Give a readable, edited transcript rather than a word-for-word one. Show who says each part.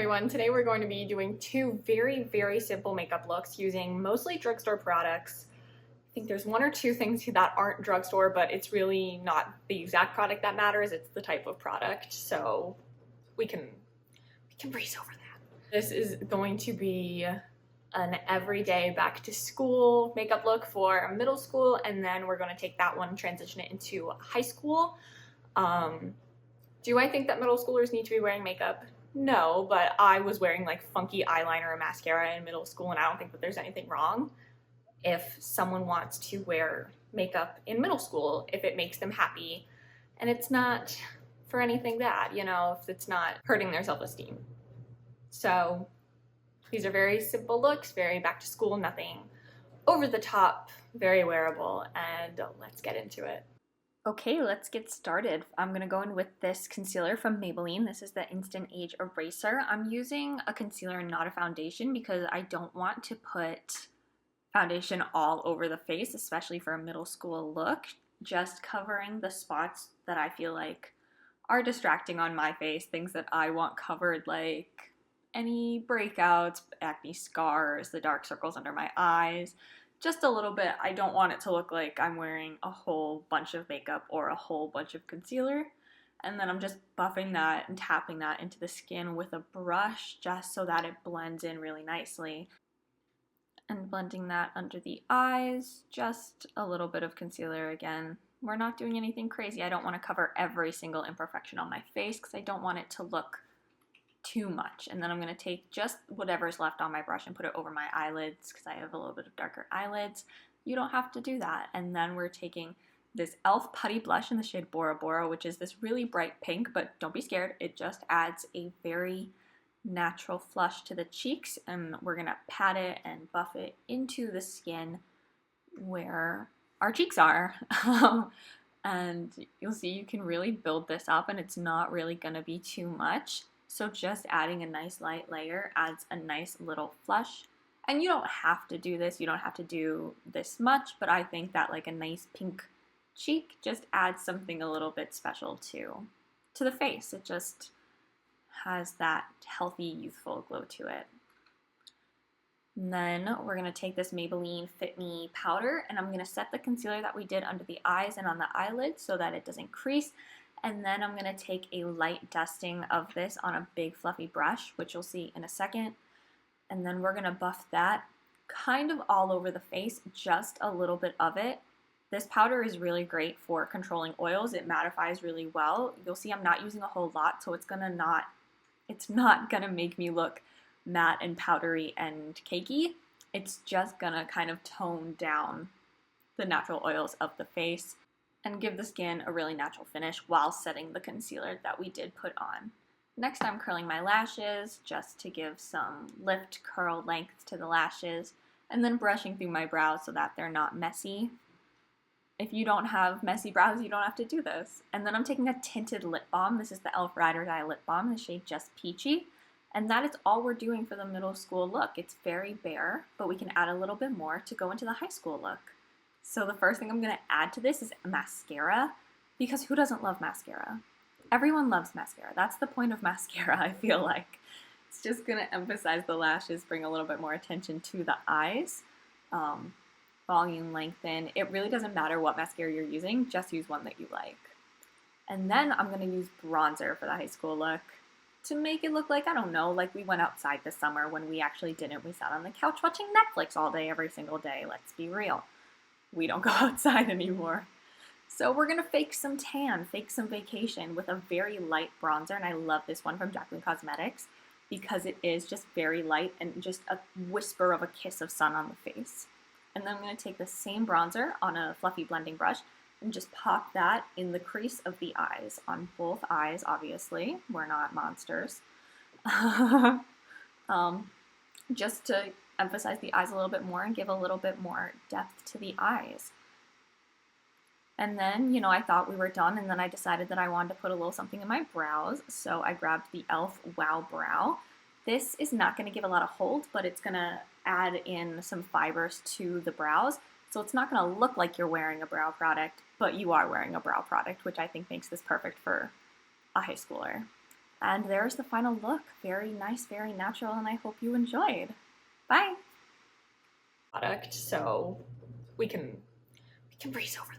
Speaker 1: everyone. Today we're going to be doing two very simple makeup looks using mostly drugstore products. I think there's one or two things that aren't drugstore, but it's really not the exact product that matters, it's the type of product. So we can breeze over that. This is going to be an everyday back to school makeup look for middle school, and then we're going to take that one and transition it into high school. Do I think that middle schoolers need to be wearing makeup? No, but I was wearing like funky eyeliner and mascara in middle school, and I don't think that there's anything wrong if someone wants to wear makeup in middle school, if it makes them happy and it's not for anything bad, you know, if it's not hurting their self-esteem. So these are very simple looks, very back to school, nothing over the top, very wearable, and let's get into it.
Speaker 2: Okay, let's get started. I'm going to go in with this concealer from Maybelline. This is the Instant Age Eraser. I'm using a concealer and not a foundation because I don't want to put foundation all over the face, especially for a middle school look. Just covering the spots that I feel like are distracting on my face, things that I want covered, like any breakouts, acne scars, the dark circles under my eyes. Just a little bit. I don't want it to look like I'm wearing a whole bunch of makeup or a whole bunch of concealer. And then I'm just buffing that and tapping that into the skin with a brush just so that it blends in really nicely. And blending that under the eyes, just a little bit of concealer again. We're not doing anything crazy. I don't want to cover every single imperfection on my face because I don't want it to look too much. And then I'm going to take just whatever's left on my brush and put it over my eyelids because I have a little bit of darker eyelids. You don't have to do that. And then we're taking this e.l.f. putty blush in the shade Bora Bora, which is this really bright pink, but don't be scared. It just adds a very natural flush to the cheeks, and we're going to pat it and buff it into the skin where our cheeks are. And you'll see you can really build this up, and it's not really going to be too much. So just adding a nice light layer adds a nice little flush. And you don't have to do this, you don't have to do this much, but I think that like a nice pink cheek just adds something a little bit special to the face. It just has that healthy, youthful glow to it. And then we're going to take this Maybelline Fit Me powder, and I'm going to set the concealer that we did under the eyes and on the eyelids so that it doesn't crease. And then I'm going to take a light dusting of this on a big fluffy brush, which you'll see in a second. And then we're going to buff that kind of all over the face, just a little bit of it. This powder is really great for controlling oils. It mattifies really well. You'll see I'm not using a whole lot, so it's not going to make me look matte and powdery and cakey. It's just going to kind of tone down the natural oils of the face and give the skin a really natural finish while setting the concealer that we did put on. Next, I'm curling my lashes just to give some lift, curl length to the lashes, and then brushing through my brows so that they're not messy. If you don't have messy brows, you don't have to do this. And then I'm taking a tinted lip balm. This is the e.l.f. Ride or Die lip balm in the shade Just Peachy. And that is all we're doing for the middle school look. It's very bare, but we can add a little bit more to go into the high school look. So the first thing I'm going to add to this is mascara, because who doesn't love mascara? Everyone loves mascara. That's the point of mascara, I feel like. It's just going to emphasize the lashes, bring a little bit more attention to the eyes, volume, lengthen. It really doesn't matter what mascara you're using, just use one that you like. And then I'm going to use bronzer for the high school look to make it look like, I don't know, like we went outside this summer when we actually didn't. We sat on the couch watching Netflix all day, every single day. Let's be real. We don't go outside anymore. So we're going to fake some tan, fake some vacation with a very light bronzer. And I love this one from Jaclyn Cosmetics because it is just very light and just a whisper of a kiss of sun on the face. And then I'm going to take the same bronzer on a fluffy blending brush and just pop that in the crease of the eyes, on both eyes, obviously. We're not monsters. Just to emphasize the eyes a little bit more and give a little bit more depth to the eyes. And then, you know, I thought we were done, and then I decided that I wanted to put a little something in my brows, so I grabbed the e.l.f. Wow Brow. This is not going to give a lot of hold, but it's going to add in some fibers to the brows, so it's not going to look like you're wearing a brow product, but you are wearing a brow product, which I think makes this perfect for a high schooler. And there's the final look. Very nice, very natural, and I hope you enjoyed. Bye!
Speaker 1: Product, so we can breeze over